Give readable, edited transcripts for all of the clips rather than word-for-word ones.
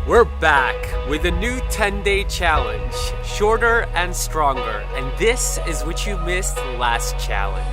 We're back with a new 10-day challenge, shorter and stronger, and this is what you missed last challenge.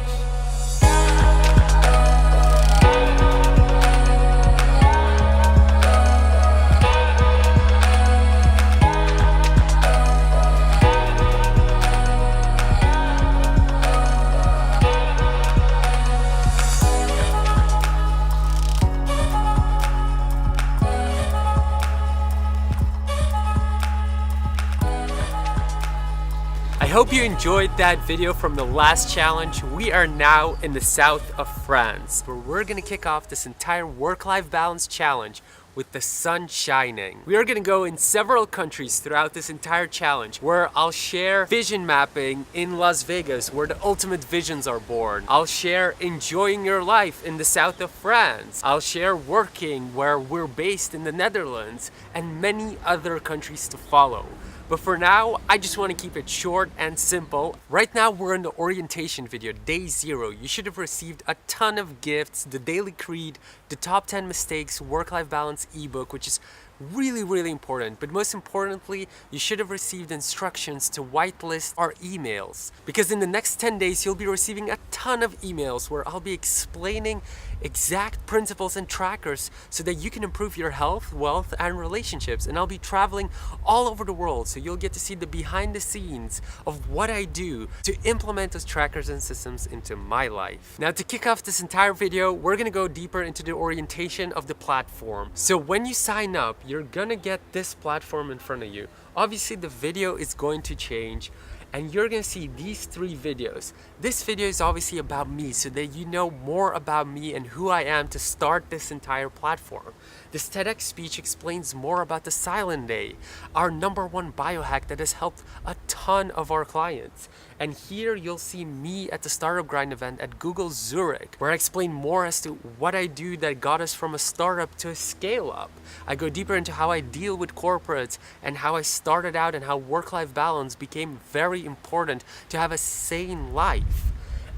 I hope you enjoyed that video from the last challenge. We are now in the south of France, where we're gonna kick off this entire work-life balance challenge with the sun shining. We are gonna go in several countries throughout this entire challenge, where I'll share vision mapping in Las Vegas, where the ultimate visions are born. I'll share enjoying your life in the south of France. I'll share working where we're based in the Netherlands, and many other countries to follow. But for now, I just want to keep it short and simple. Right now, we're in the orientation video, day 0. You should have received a ton of gifts, the daily creed, the top 10 mistakes, work-life balance ebook, which is really important. But most importantly, you should have received instructions to whitelist our emails, because in the next 10 days you'll be receiving a ton of emails where I'll be explaining exact principles and trackers so that you can improve your health, wealth, and relationships. And I'll be traveling all over the world, so you'll get to see the behind the scenes of what I do to implement those trackers and systems into my life. Now, to kick off this entire video, we're gonna go deeper into the orientation of the platform. So when you sign up, you're gonna get this platform in front of you. Obviously, the video is going to change, and you're gonna see these 3 videos. This video is obviously about me, so that you know more about me and who I am to start this entire platform. This TEDx speech explains more about the Silent Day, our #1 biohack that has helped a ton of our clients. And here you'll see me at the Startup Grind event at Google Zurich, where I explain more as to what I do that got us from a startup to a scale up. I go deeper into how I deal with corporates and how I started out and how work-life balance became very important to have a sane life.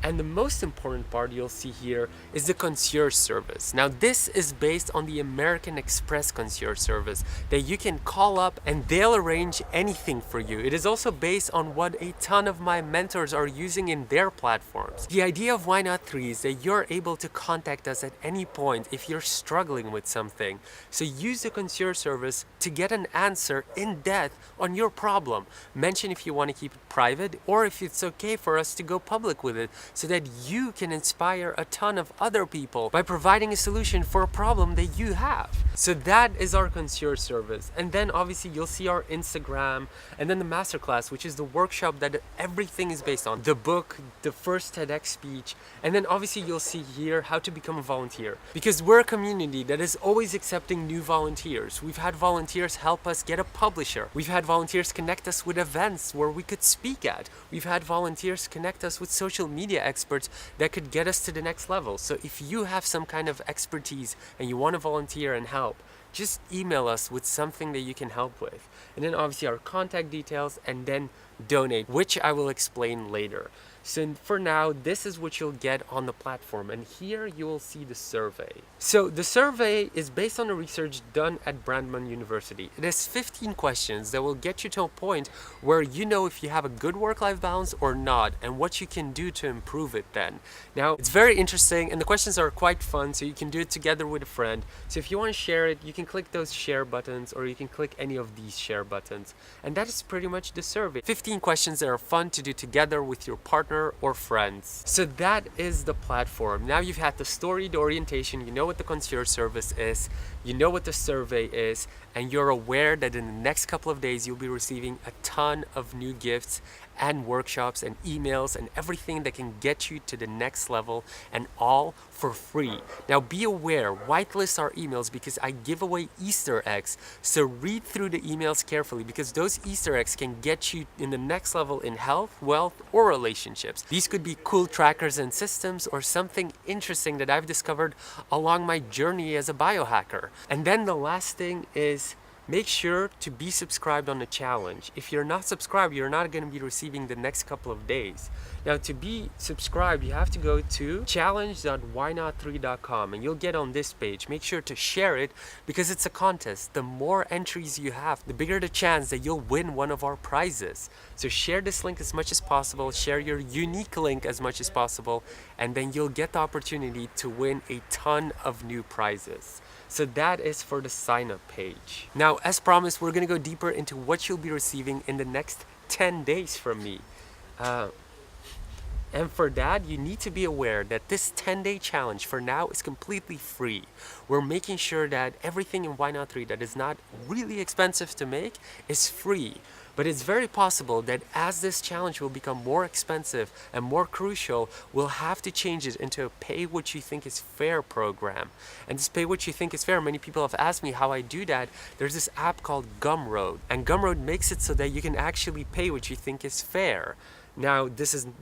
And the most important part you'll see here is the concierge service. Now, this is based on the American Express concierge service that you can call up and they'll arrange anything for you. It is also based on what a ton of my mentors are using in their platforms. The idea of Why Not 3 is that you're able to contact us at any point if you're struggling with something. So use the concierge service to get an answer in depth on your problem. Mention if you want to keep it private or if it's okay for us to go public with it, so that you can inspire a ton of other people by providing a solution for a problem that you have. So that is our concierge service. And then obviously you'll see our Instagram, and then the masterclass, which is the workshop that everything is based on. The book, the first TEDx speech, and then obviously you'll see here how to become a volunteer. Because we're a community that is always accepting new volunteers. We've had volunteers help us get a publisher. We've had volunteers connect us with events where we could speak at. We've had volunteers connect us with social media experts that could get us to the next level. So if you have some kind of expertise and you want to volunteer and help, just email us with something that you can help with. And then obviously our contact details, and then donate, which I will explain later. So for now, this is what you'll get on the platform, and here you will see the survey. So the survey is based on the research done at Brandman University. It has 15 questions that will get you to a point where you know if you have a good work-life balance or not, and what you can do to improve it then. Now, it's very interesting, and the questions are quite fun, so you can do it together with a friend. So if you want to share it, you can click those share buttons, or you can click any of these share buttons. And that is pretty much the survey. 15 questions that are fun to do together with your partner or friends. So that is the platform. Now you've had the story, the orientation, you know what the concierge service is, you know what the survey is, and you're aware that in the next couple of days you'll be receiving a ton of new gifts and workshops and emails and everything that can get you to the next level, and all for free. Now be aware, whitelist our emails because I give away Easter eggs. So read through the emails carefully, because those Easter eggs can get you in the next level in health, wealth, or relationships. These could be cool trackers and systems, or something interesting that I've discovered along my journey as a biohacker. And then the last thing is make sure to be subscribed on the challenge. If you're not subscribed, you're not going to be receiving the next couple of days. Now, to be subscribed, you have to go to challenge.whynot3.com and you'll get on this page. Make sure to share it because it's a contest. The more entries you have, the bigger the chance that you'll win one of our prizes. So share this link as much as possible, share your unique link as much as possible, and then you'll get the opportunity to win a ton of new prizes. So that is for the sign up page. Now, as promised, we're gonna go deeper into what you'll be receiving in the next 10 days from me. And for that, you need to be aware that this 10-day challenge for now is completely free. We're making sure that everything in Why Not 3 that is not really expensive to make is free. But it's very possible that as this challenge will become more expensive and more crucial, we'll have to change it into a pay what you think is fair program. And this pay what you think is fair, many people have asked me how I do that. There's this app called Gumroad, and Gumroad makes it so that you can actually pay what you think is fair. Now,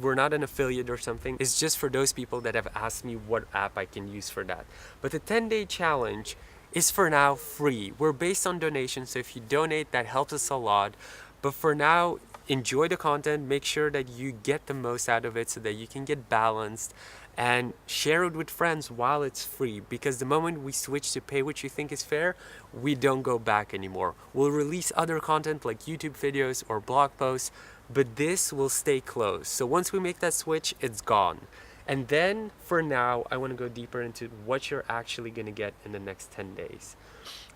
we're not an affiliate or something. It's just for those people that have asked me what app I can use for that. But the 10-day challenge is for now free. We're based on donations, so if you donate, that helps us a lot. But for now, enjoy the content, make sure that you get the most out of it so that you can get balanced, and share it with friends while it's free, because the moment we switch to pay what you think is fair, we don't go back anymore. We'll release other content like YouTube videos or blog posts, but this will stay closed. So once we make that switch, it's gone. And then for now, I want to go deeper into what you're actually going to get in the next 10 days.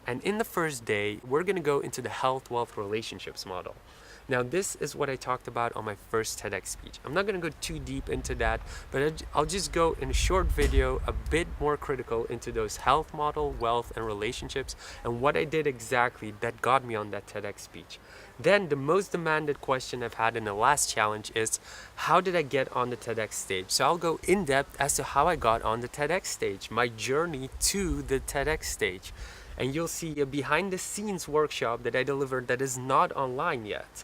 And in the first day, we're going to go into the health, wealth, relationships model. Now, this is what I talked about on my first TEDx speech. I'm not going to go too deep into that, but I'll just go in a short video a bit more critical into those health model, wealth, and relationships, and what I did exactly that got me on that TEDx speech. Then the most demanded question I've had in the last challenge is, how did I get on the TEDx stage? So I'll go in depth as to how I got on the TEDx stage, my journey to the TEDx stage. And you'll see a behind the scenes workshop that I delivered that is not online yet.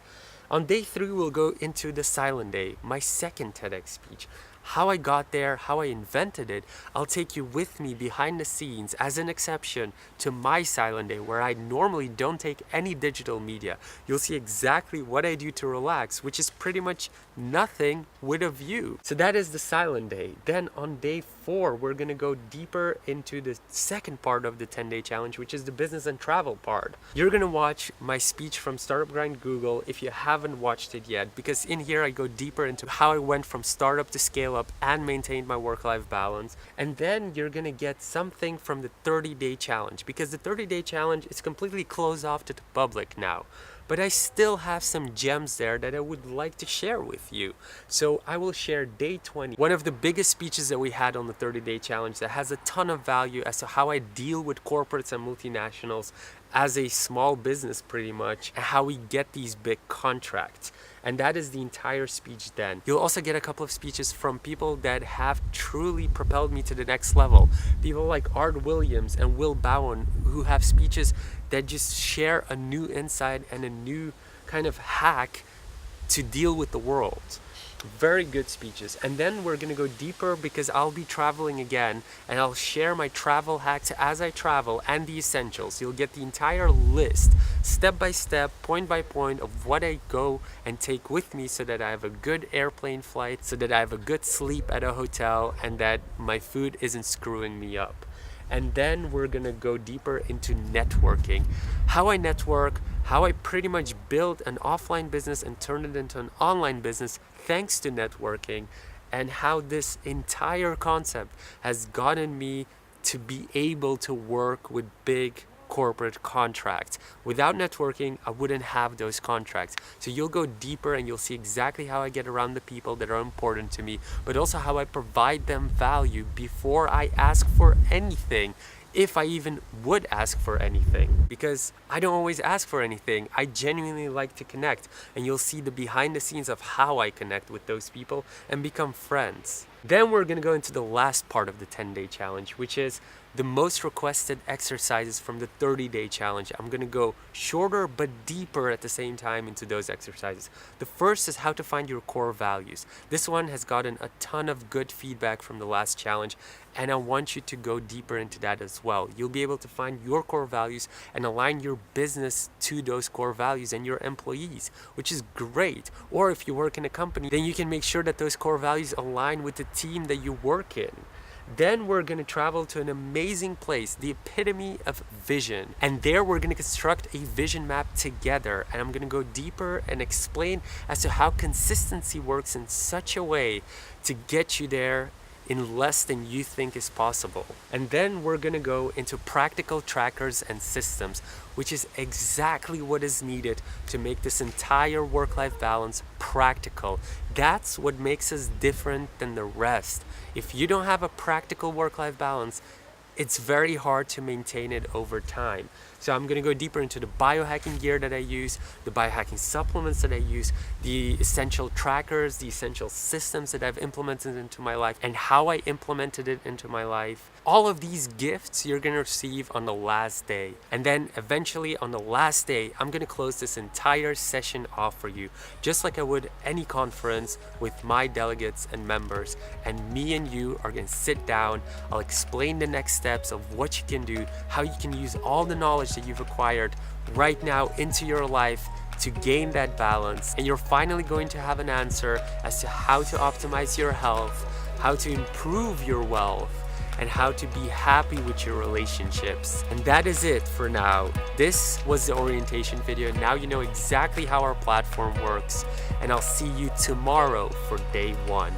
On day 3, we'll go into the silent day, my second TEDx speech. How I got there, how I invented it. I'll take you with me behind the scenes as an exception to my silent day, where I normally don't take any digital media. You'll see exactly what I do to relax, which is pretty much nothing with a view. So that is the silent day. Then on day 4, we're gonna go deeper into the second part of the 10-day challenge, which is the business and travel part. You're gonna watch my speech from Startup Grind Google if you haven't watched it yet, because in here I go deeper into how I went from startup to scale up and maintained my work-life balance. And then you're gonna get something from the 30-day challenge, because the 30-day challenge is completely closed off to the public now. But I still have some gems there that I would like to share with you. So I will share day 20, one of the biggest speeches that we had on the 30-day challenge that has a ton of value as to how I deal with corporates and multinationals as a small business pretty much, and how we get these big contracts. And that is the entire speech then. You'll also get a couple of speeches from people that have truly propelled me to the next level. People like Art Williams and Will Bowen, who have speeches that just share a new insight and a new kind of hack to deal with the world. Very good speeches. And then we're gonna go deeper because I'll be traveling again, and I'll share my travel hacks as I travel and the essentials. You'll get the entire list, step by step, point by point, of what I go and take with me so that I have a good airplane flight, so that I have a good sleep at a hotel, and that my food isn't screwing me up. And then we're gonna go deeper into networking. How I network, how I pretty much built an offline business and turned it into an online business thanks to networking, and how this entire concept has gotten me to be able to work with big corporate contracts. Without networking, I wouldn't have those contracts. So you'll go deeper and you'll see exactly how I get around the people that are important to me, but also how I provide them value before I ask for anything, if I even would ask for anything, because I don't always ask for anything. I genuinely like to connect, and you'll see the behind the scenes of how I connect with those people and become friends. Then we're gonna go into the last part of the 10-day challenge, which is the most requested exercises from the 30-day challenge. I'm gonna go shorter but deeper at the same time into those exercises. The first is how to find your core values. This one has gotten a ton of good feedback from the last challenge, And I want you to go deeper into that as well. You'll be able to find your core values and align your business to those core values and your employees, which is great. Or if you work in a company, then you can make sure that those core values align with the team that you work in. Then we're going to travel to an amazing place, the epitome of vision. And there we're going to construct a vision map together. And I'm going to go deeper and explain as to how consistency works in such a way to get you there in less than you think is possible. And then we're gonna go into practical trackers and systems, which is exactly what is needed to make this entire work-life balance practical. That's what makes us different than the rest. If you don't have a practical work-life balance, it's very hard to maintain it over time. So I'm gonna go deeper into the biohacking gear that I use, the biohacking supplements that I use, the essential trackers, the essential systems that I've implemented into my life, and how I implemented it into my life. All of these gifts you're gonna receive on the last day. And then eventually on the last day, I'm gonna close this entire session off for you, just like I would any conference with my delegates and members. And me and you are gonna sit down, I'll explain the next steps of what you can do, how you can use all the knowledge that you've acquired right now into your life to gain that balance. And you're finally going to have an answer as to how to optimize your health, how to improve your wealth, and how to be happy with your relationships. And that is it for now. This was the orientation video. Now you know exactly how our platform works. And I'll see you tomorrow for day 1.